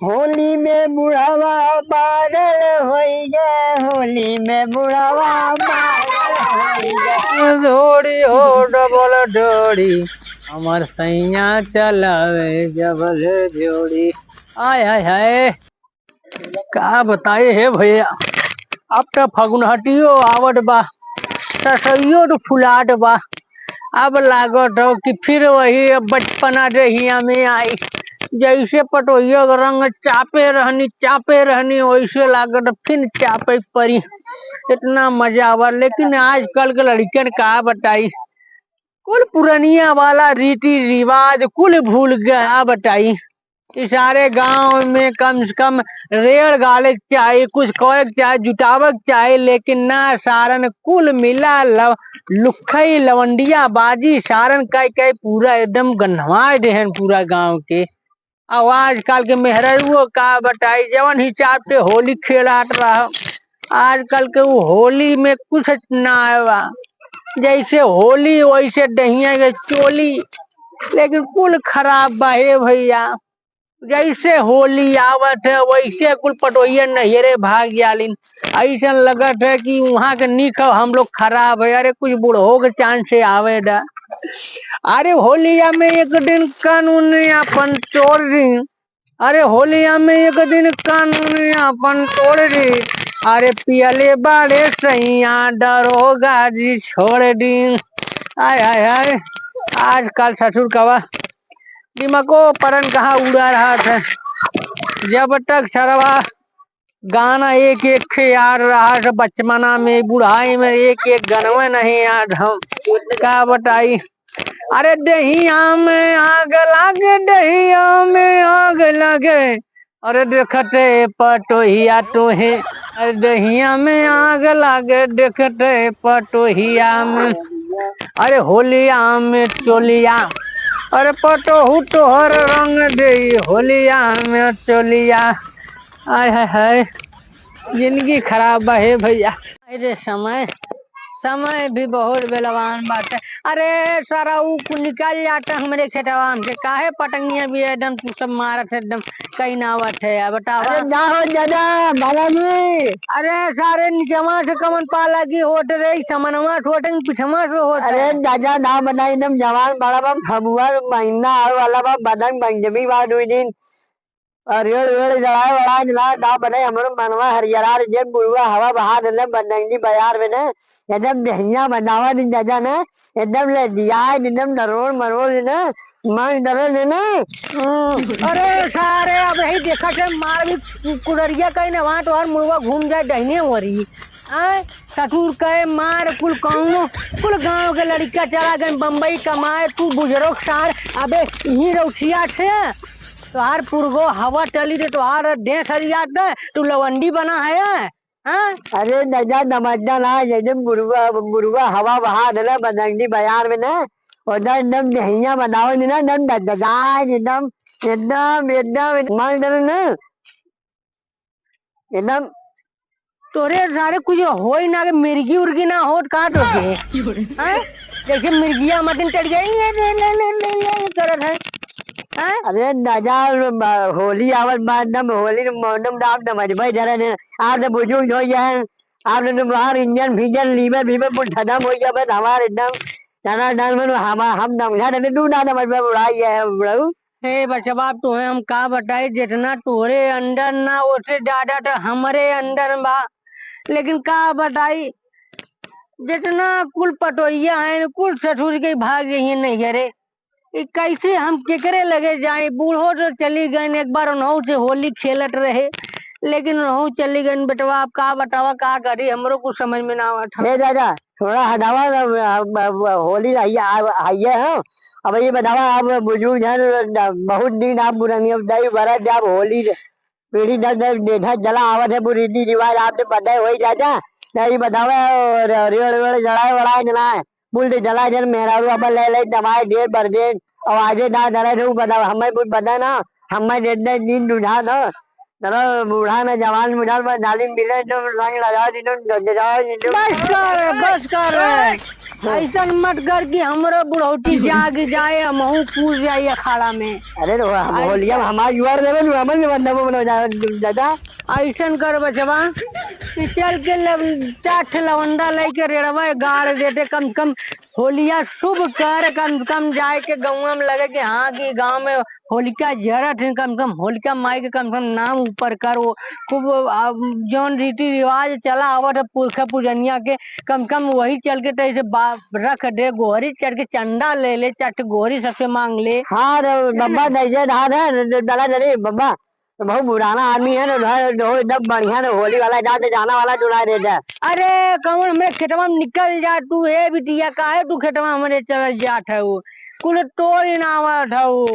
होली में बुढ़ावा पागल होई गे, होली में बुढ़ावा पागल होई गे। जोड़ी हो डबल जोड़ी हमार सैया चलावे जबल जोड़ी। आय हाय हाय का बताए हे भैया। अब तो फगुनहटियो आवत बा, सरसइयो तो फुलाट बा। अब लागत हो कि फिर वही बचपना रहिया में आई। जैसे पटोहिया का रंग चापे रहनी वैसे लागत फिर चापे परी। इतना मजा आवा, लेकिन आजकल के लड़कन का बताई, कुल पुरनिया वाला रीति रिवाज कुल भूल गया बताई। इस सारे गांव में कम से कम रेड़ गाले चाहे, कुछ कोयक चाहे, जुटावक चाहे, लेकिन ना सारन कुल मिला लुखई लवंडिया बाजी सारन कई पूरा एकदम गन्हवा देहन पूरा गांव के। आवाज काल के मेहरुओ का बताई, जवन हिसाब से होली खेलात रहा आजकल के वो होली में कुछ ना आवा। जैसे होली वैसे दहिया के चोली, लेकिन कुल खराब बा हे भैया। जैसे होली आवत है वैसे कुल पटोहिया नहिरे भाग जालिन। ऐसा लगत है कि वहां के निक हम लोग खराब है। अरे कुछ बूढ़ो के चांस से आवे दा। अरे होलिया में एक दिन कानून अपन तोड़ दी। अरे होलिया में एक दिन कानून अपन तोड़ दी। अरे पियले बाड़े सैया दरोगा जी छोड़ दी। आय हाय हाय आजकल ससुर कवा दिमागो परन कहाँ उड़ा रहा था। जब तक सरवा गाना एक एक के याद रहा था बचपना में, बुढ़ाई में एक एक गनवा नहीं याद हम का बताई। अरे दहिया में आग लागे, दहिया में आग लगे। अरे देखते पटोहिया तोहे, अरे दहिया में आग लागे देखते पटोहिया में। अरे होलिया में चोलिया, अरे पटोहू तोहर रंग दे होलिया में चोलिया। आय हाय हाय जिंदगी खराब बा हे भैया। अरे समय समय भी बहुत बलवान बात है। अरे सारा ऊ निकल जाता हमरे खेतवा से, काहे पटंगिया भी एकदम तू सब मारत है एकदम कहीं ना आवत है बतावा। अरे ना हो दादा बालाजी। अरे सारे नीचवा से कमन पाला की होट रे, समनवा छोटन पिछवा से होट। अरे दादा ना बनाई एकदम जवान बड़ा बा, फगुआ महीना आवे वाला बा, बदन पंचमी बा दुई दिन। और रेड़ वेड़ जलाए ना बनाई हमरो मनवा हरियरा जे बुढ़वा हवा बहा देले बदंगी बाजार में ने। एकदम दहिया बनावा दिन दादा ने, एकदम ले दिया एकदम नरोड़ मरोड़ ने मन डरे ने ना। अरे सारे अब यही देखा थे मार भी कुड़रिया कहीं ना वहां तो हर मुड़वा घूम जाए दहीने वरी। आय ससुर कहे मार कुल कौनो, कुल गांव के लड़का चला गए बम्बई कमाए, तू बुजुर्ग सार अबे यही रउठिया थे। तुहार पुरगो हवा चली रे, तुहार देह सरिया दे, तू लवंडी बना है। हाँ? अरे दादा नमस्ता ना एकदम बुढ़वा बुढ़वा हवा बहा देले बदंगी बाजार में ने। उधर एकदम दहिया बनाओ ना एकदम दगाए एकदम एकदम एकदम मन डरे ना एकदम। तोरे सारे कुछ हो ही ना, मिर्गी उर्गी ना हो का तो के हाँ? जैसे मिर्गिया मटन चढ़ गई ले करत है। हाँ? अरे दादा होली आवत बाद एकदम होली मौसम डाल समझ भाई जरा ने आप तो बुजुर्ग हो जाए। आप तो बाहर इंजन भीजन लीवर भीवर पूरा खत्म हो गया, बस हमारे एकदम चना डाल में हम समझा रहे तू ना समझ में उड़ाई है बड़ू। हे बचवा तुम्हें हम का बताए, जितना तोरे अंदर ना उसे ज्यादा तो हमारे अंदर बा। लेकिन का बताई, जितना कुल पटोइया है कुल ससुर के भाग यही नहीं है रे। ये कैसे हम केकरे लगे जाए, बूढ़ो तो चली गए एक बार उन्हों से होली खेलत रहे, लेकिन उन्हों चली गई बेटवा। आप का बतावा का करी, हमरो कुछ समझ में ना आवत। हे दादा थोड़ा हटावा होली आइए है। अब ये बतावा आप बुजुर्ग हैं बहुत दिन आप पुरानी दही बरत आप होली पीढ़ी दर दर देखा जला आवत है पूरी रीति रिवाज आपने पता है वही चाचा। नहीं बतावा और रेड़ वेड़ जलाए वड़ाए जलाए बुल जला जन मेहरारू अब ले ले दवाई डेढ़ पर डेढ़ और आजे ना जला रू बताओ हमें कुछ पता ना। हमें जितने दिन बुझा था चलो बूढ़ा में जवान बुढ़ा में डाली मिले तो रंग लगा दी तो बस कर ऐसा मत कर कि हमरो बुढ़ौती जाग जाए हमहू पूछ जाए अखाड़ा में। अरे तो होलिया में हमार युवा देवे नु हमन में बंदा बनो दादा। ऐसा कर बचवा कि चल के चाट लवंदा लेके रेड़वा गाड़ देते कम से कम होलिया शुभ कर कम से कम जाए के गाँव में लगे कि हाँ कि गांव में होलिका जरत है कम से कम होलिका माई के कम से कम नाम ऊपर कर वो खूब जौन रीति रिवाज चला आवत है पुरखा पूजनिया के कम से कम वही चल के तैसे रख दे गोहरी चढ़ के चंदा ले ले चट गोहरी सबसे मांग ले। हाँ बब्बा नहीं धान है दादा जरी बब्बा तो बहुत पुराना आदमी है ना एकदम बढ़िया ना होली वाला जाते जाना वाला चुना देता है। अरे कौन हमारे खेतवा में निकल जा तू है बिटिया का है तू खेतवा हमारे चल जात है वो कुल तोड़ ना आवत है वो।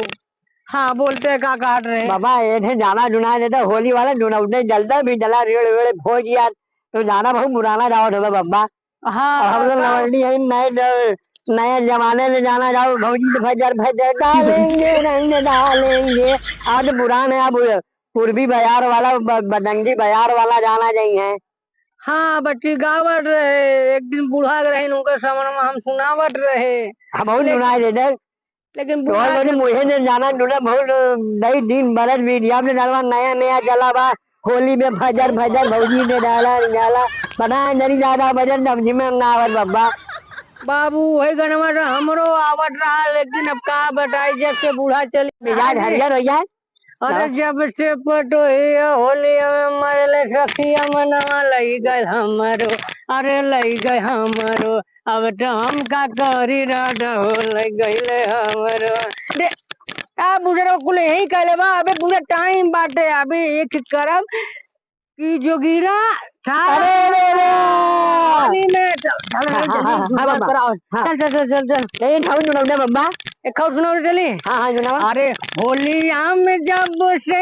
हाँ बोलते का काट रहे बाबा ये जाना चुना देता होली वाला चुना उठने जलता भी जला रेड़ वेड़ भोज यार तो जाना बहुत पुराना जाओ था बब्बा। हाँ हम लोग लवंडी है नए नए जमाने में जाना जाओ भौजी भजर भजर डालेंगे रंग डालेंगे। आज पुराना है अब पूर्वी बाजार वाला बदंगी बाजार वाला जाना चाहिए। हाँ बच्ची गावट रहे एक दिन बूढ़ा रहे उनके समन में हम सुनावट रहे हम बहुत सुनाए देते लेकिन मुझे ने जाना जुड़ा बहुत नई दिन बरस मीडिया में डालवा नया नया चला बा होली में भजर भजर भौजी ने डाला डाला बना नहीं ज्यादा भजन समझी में ना आवत बब्बा। बाबू वही गनवा हमरो आवत रहा लेकिन अब का बताई जब से बूढ़ा चली मिजाज हरियर हो जाए। अरे जब से पटो होली में मरले सखिया मनवा लई गए हमरो अरे लई गए हमरो अब तो हम का करी राधा हो लई गईले हमरो दे आ बुढ़ो कुल यही कहले बा अबे पूरा टाइम बाटे अबे एक करब की जोगिरा था में चल बब्बा एक सुनो चली। हाँ हाँ अरे होलिया में जब से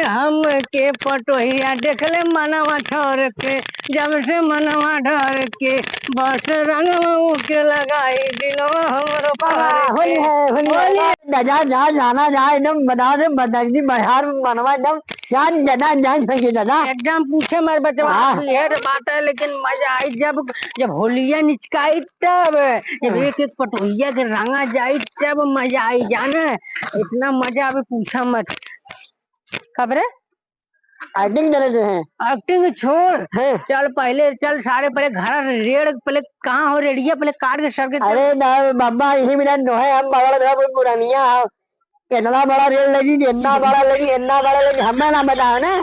हम के पटोहिया देखले मनवा ठहर के जब से मनवा ठहर के बस रंग के लगाई दिनवा हमरो होली है होली जा जा जाना जा एकदम बता दे बदंगी बिहार मनवा एकदम जान जना जान सके दादा एकदम पूछे मत बचवा ये बात है लेकिन मजा आई जब जब होलिया निचकाई तब जब एक एक पटोहिया के रंगा जाई तब मजा आई जाना इतना मजा अभी पूछा मत खबरे एक्टिंग करे हैं एक्टिंग छोड़ चल पहले चल सारे पहले घर रेड़ पहले कहाँ हो रेडिया पहले काट के सर के अरे ना बाबा यही मेरा है हम बड़ा पुरानिया इतना बड़ा रेल लगी इतना बड़ा लगी हमें ना बताओ ना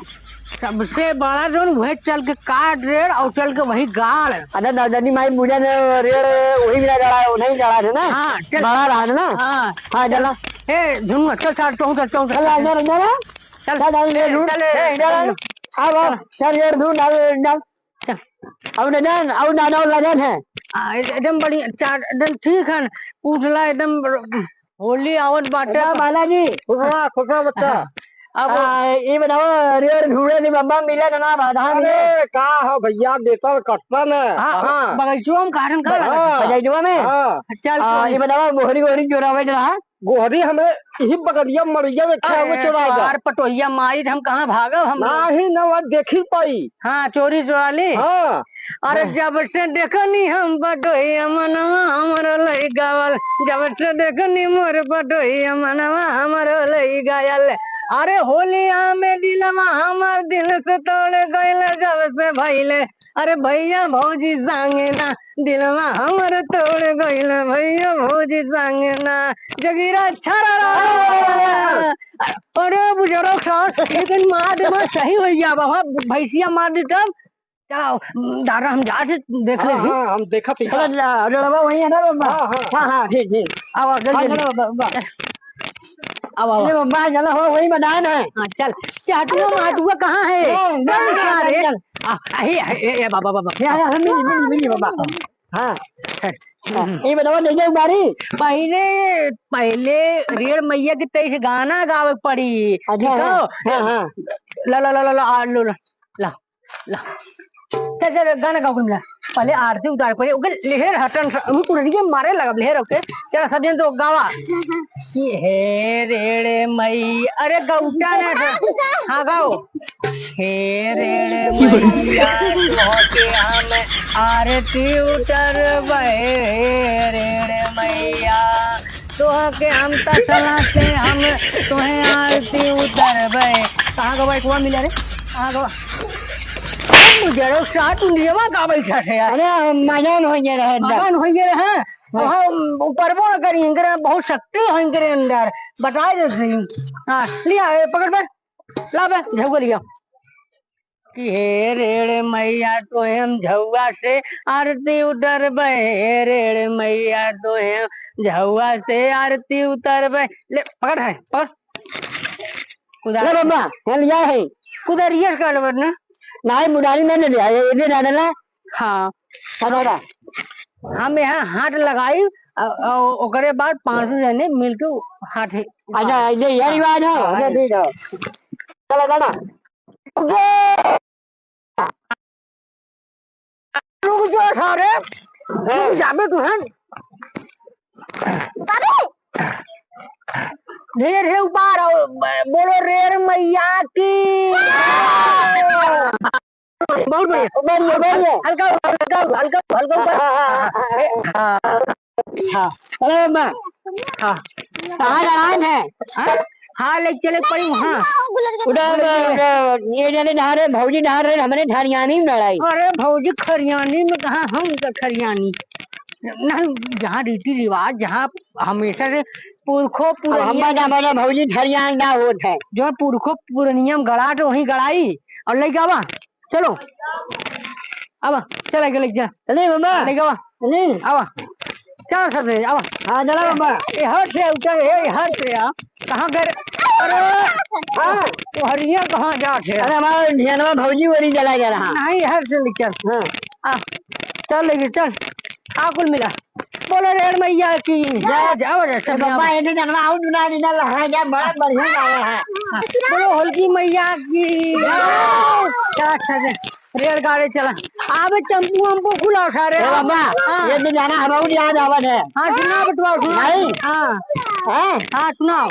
सबसे बड़ा जो वही चल के काट रेड़ और चल के वही गाड़। अरे दादाजी माई मुझे रेड़ वही मेरा जड़ा नहीं जड़ा थे ना हाँ बड़ा रहा था ना हाँ चला ए झुमका चल चल चल चल चल अंदर अंदर चल चल अब चल रेड़ दूं डाल अब नजर अब दादा लगन है एकदम बढ़िया एकदम ठीक है पूछला एकदम होली आवत बाटे बालाजी खुशवा बच्चा अब ये बताओ रेड़ ढूंढे नहीं बब्बा मिले ना बाधा अरे का हो भैया बेतर कटता न बगीचवा में कारण का बगीचवा में चल ये बताओ गोहरी गोहरी चोरावे रहा गोहरी हमें यही बगलिया मरिया में चोरा यार पटोहिया मारी हम कहाँ भागब हम नहीं न वो देखी पाई हाँ चोरी चोरा ली हाँ अरे जब से देखनी हम पटोहिया मनवा हमारो लई गावल जब से देखनी मोर पटोहिया मनवा हमारो लई गायल अरे होलिया में दिलवा हमार दिल से तोड़ गईल जब से भइले अरे भैया भौजी संगे ना दिलवा हमार तोड़ गईल भैया भौजी संगे ना जगीरा छरा अरे बुजुर्ग साहब लेकिन मार दे सही हो गया बाबा भैंसिया मार दी तब चलो दादा हम जा से देख ले हम देखा वही है ना हाँ हाँ ठीक ठीक अब चलो हो वही मैदान है चल चाटुआ माटुआ कहाँ है बाबा बाबा मिली बाबा हाँ ये बताओ नहीं बारी पहले पहले रेड़ मैया के तेईस गाना गावे पड़ी ठीक है ला ला ला ला ला ला ला ला चल चल गाना गाओ कुल मिला पहले आरती उतार पड़े ओके लेहर हटन कुड़िए मारे लगा लेहर ओके चल सब जन तो गावा कि हे रेड़े मई अरे गौटा ने हाँ गाओ हे रेड़े मैया के हम आरती उतर रेड़े मैया के हम तलाते हम तुम्हें आरती उतर कहाँ गवा एक मिला रे कहाँ गवा मुझे साथ नियमा का बैठा है यार अरे मगन हो गए रहे मगन हो गए हैं वहाँ ऊपर वो करी इंग्रे बहुत शक्ति है इंग्रे अंदर बता दे सही हाँ लिया पकड़ पर ला बे झुक लिया कि हे रेड़ मैया तो हम झुआ से आरती उतर रेड़ मैया तो हम झुआ से आरती उतर ले पकड़ है पकड़ अरे बाबा ये लिया है कुदर ये कर वरना नहीं मुरारी मैंने लिया है ये डाला ना हाँ हमारा हम यहाँ हाथ लगाई ओकरे बाद 500 जने मिलके हाथ अच्छा ये यही बात है अरे ठीक है चलो गाना रुक जो सारे जाबे तू हैं ढेर है ऊपर बोलो रेर मैया की बहुत बढ़िया हल्का हल्का हल्का हल्का हाँ अरे माँ हाँ कहाँ लड़ान है हाँ ले चले पड़ी वहाँ उधर ये जने नहा रहे भौजी नहा रहे हमने खरियानी में लड़ाई अरे भौजी खरियानी में कहा हम तो खरियानी नहीं जहाँ रीति रिवाज जहाँ हमेशा से पुरखों हमारा भौजी खरियान ना होता है जो पुरखों पुरनियम गड़ा तो वही गड़ाई और ले जावा चलो अब चला के ले जा चले मामा ले जावा नहीं आवा चल सब रे आवा हाँ चला मामा ये हट से उतर ये हट से आ कहाँ गए अरे हाँ वो हरिया कहाँ जाते अरे हमारा ध्यान भौजी वरी चला जा रहा नहीं हट से ले चल हाँ आ चल लेके चल आ कुल मिला बोलो रेड़ मैया की जाओ जाओ रे सब बाबा ये जनवा आउट ना ना लहा जा बड़ा बढ़िया गाया है बोलो होलकी मैया की क्या अच्छा से रेल गाड़ी चला आवे टेम्पू हमको खुला सारे बाबा ये दिन जाना हम बहुत याद आवत है हाँ सुना बटवा सुना नहीं हाँ हैं हाँ सुनाओ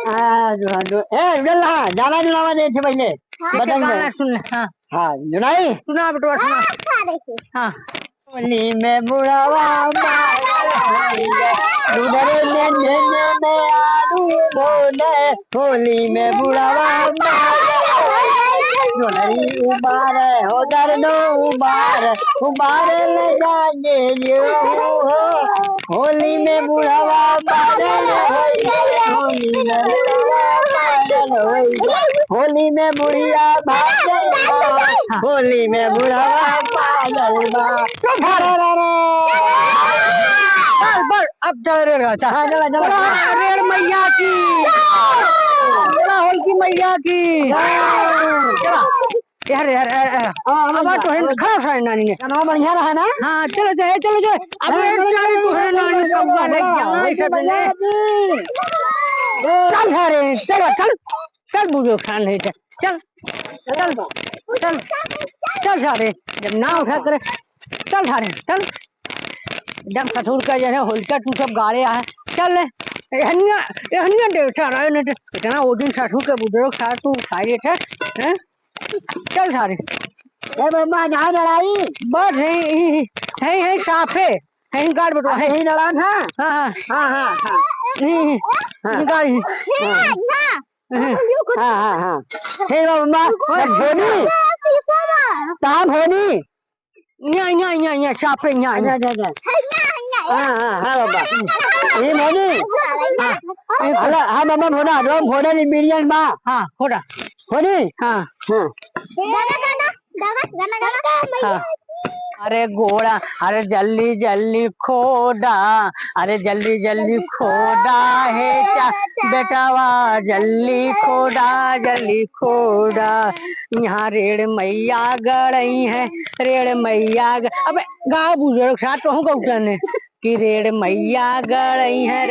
हाँ जो ए चल हाँ जाना जुलावा दे थे पहले गाना सुन हाँ हाँ जुलाई सुना बटवा सुना हाँ होली में बुढ़ावा दूधरे में आलू भोले होली में बुढ़ावा जोनरी उबारे हो दर्दो उबारे ले जाएंगे ये हो होली में बुढ़ावा पागल होली में बुढ़िया भागल होली में बुढ़ावा पागल अब चल रेड़ मैया की होलकी मैया की यार यार अब तो है खराब है नानी ने गाना बढ़िया रहा ना हाँ चलो जाए अब नानी कब गाने चल सारे चलो चल चल बुझो खान नहीं चल चल चल चल सारे जब ना उठा करे चल सारे चल एकदम ससुर का जो है होलिका तू सब गाड़े है चल हनिया देखा रहे न इतना वो दिन ससुर के बुजुर्ग साथ तू खाई थे हैं चल सारे ए बाबा ना लड़ाई बस है साफे है गाड़ बटवा है यही लड़ान है हाँ हाँ हाँ हाँ गाड़ी हाँ हाँ हाँ हे बाबा धोनी कहाँ धोनी यहाँ साफे यहाँ हाँ हाँ हाँ बाबा ये धोनी हाँ बाबा भोड़ा रोम भोड़ा नि बिरियन बा हाँ होड़ा धोनी हाँ हाँ हाँ अरे घोड़ा अरे जल्दी जल्दी खोदा अरे जल्दी जल्दी खोदा है क्या बेटावा जल्दी खोदा यहाँ रेड़ मैया गड़ई है रेड़ मैया अबे गाँव बुजुर्ग साथ कहूँ गौतन कि रेड़ मैया गड़ई है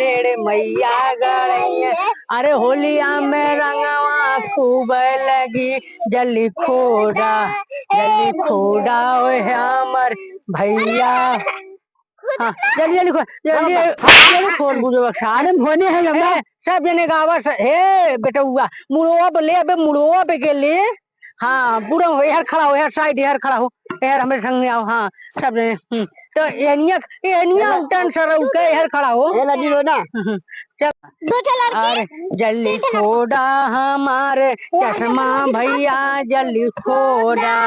अरे होलिया में रंगवा खूब लगी जल्दी खोड़ा ओए हमर भैया। हाँ जल्दी जल्दी जल्दी खोल बुझो सारे होने है लम्बा सब जने का आवाज हे बेटा हुआ मुड़वा पे ले अबे मुड़वा पे के ले। हाँ पूरा हो यार खड़ा हो यार साइड यार खड़ा हो यार हमारे संग में आओ। हाँ सब जने तो एनिया टन सर के यार खड़ा हो ये लगी हो ना अरे जल्दी छोड़ा हमारे चश्मा भैया जल्दी छोड़ा।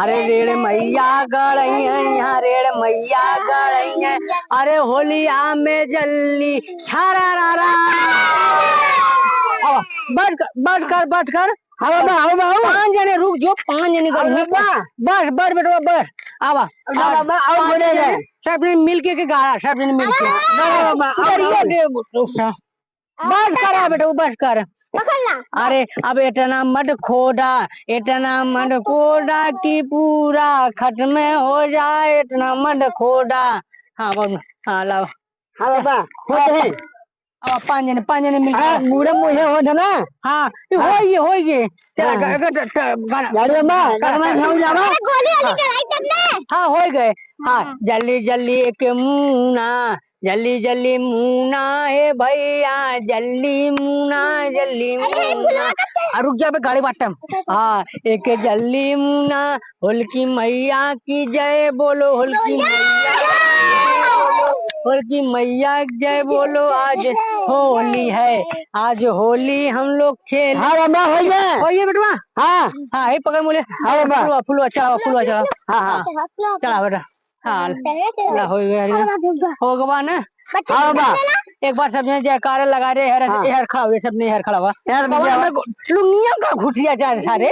अरे रेड़ मैया गड़ैया रेड़ मैया गड़ैया अरे होलिया में जल्दी छारा रा बट कर हवा बा 5 जने रुक जो 5 जने बस बेटा बस आवा सब ने मिल के गाड़ा सब ने मिल के बस करा बेटा बस कर। अरे अब इतना मत खोड़ा कि पूरा खत्म हो जाए इतना मत खोड़ा। हाँ हाँ लाओ हवा बा होते अब 5 जने मिल हाँ मुड़े मुझे हो ना हाँ हो ये चला गाड़ी में हो जावा हाँ हो गए। हाँ जल्दी जल्दी मुना है भैया जल्दी मुना रुक जा गाड़ी बाटम। हाँ एक जल्दी मुना होलकी मैया की जय बोलो होलकी मैया जय बोलो। आज होली है आज होली हम लोग खेल। हाँ बाबा होइए बेटवा। हाँ हाँ हे पकड़ मुझे हाँ बाबा फुलवा चढ़ाओ हाँ चढ़ा बेटा। हाँ हो गया ना। हाँ बाबा एक बार सबने जयकारा लगा रहे हर खड़ा हुए सबने हर खड़ा हुआ लुंगिया का घुटिया जाए सारे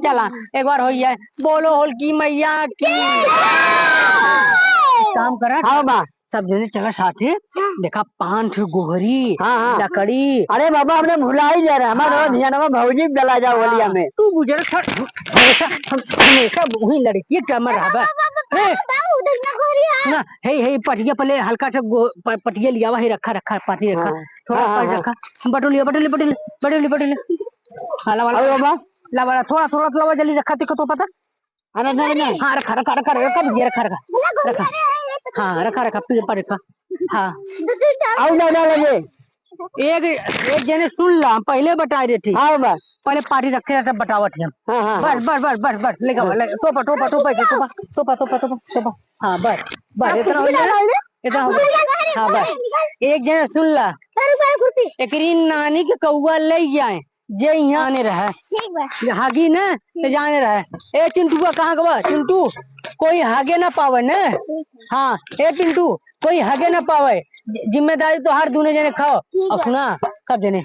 चला एक बार हो जाए बोलो होलकी मैया की काम करा। हाँ बाबा सब जने चला साथे देखा 5 गोहरी लकड़ी। अरे बाबा हमने भुला ही जा रहा हमारा ध्यान भौजी डला जा होलिया में तू गुजर हमेशा वही लड़की कमर रहा ना हे पटिया पहले हल्का सा पटिया लिया हुआ है रखा पाटी रखा थोड़ा पानी रखा बटोली हाला वाला बाबा लावा थोड़ा जल्दी रखा तेको तो पता। अरे नहीं हाँ रखा हाँ रखा पर रखा। हाँ आओ ना लगे एक जने सुन ला पहले बता रहे थे। हाँ बाबा पहले पार्टी रखे तब बतावत है। बस लेगा टोपा हाँ बस इतना हो गया हाँ बस एक जने सुन ला एकरी नानी के कौआ ले आए जे यहाँ आने रहा हागी न तो जाने रहा। ए चिंटुआ कहाँ गवा चिंटू कोई हागे ना पावे न। हाँ ए पिंटू कोई हागे ना पावे जिम्मेदारी तो हर दूने जने खाओ। अब सुना कब जने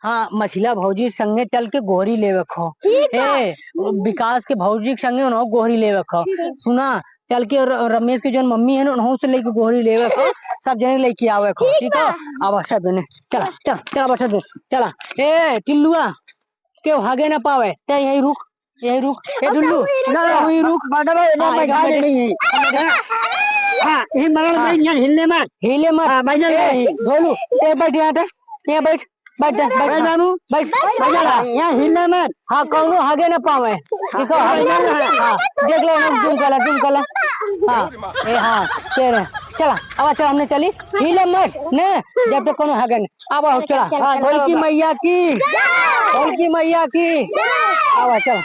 हाँ मछला भौजी संगे चल के गोहरी ले रखो ए विकास के भौजी के संगे उन्होंने गोहरी ले रखो। सुना चल के रमेश की जो मम्मी है ना उन्होंने से लेके गोहरी ले रखो सब जने लेके आवे खो ठीक है। अब सब जने चला बस चला ए टिल्लुआ के हागे ना पावे यही रुक ए दुल्लू वही रुक हाँ हिलने मत धोलू बैठ यहाँ बैठ यहाँ हिलने मत। हाँ कौनो हागे ना पावे ठीक है। हाँ देख लो तुम कला हाँ ए हाँ चला अब चला हमने चली हिले मत ने जब तक कोनो हागे ना अब चला होलकी मैया की अब चला।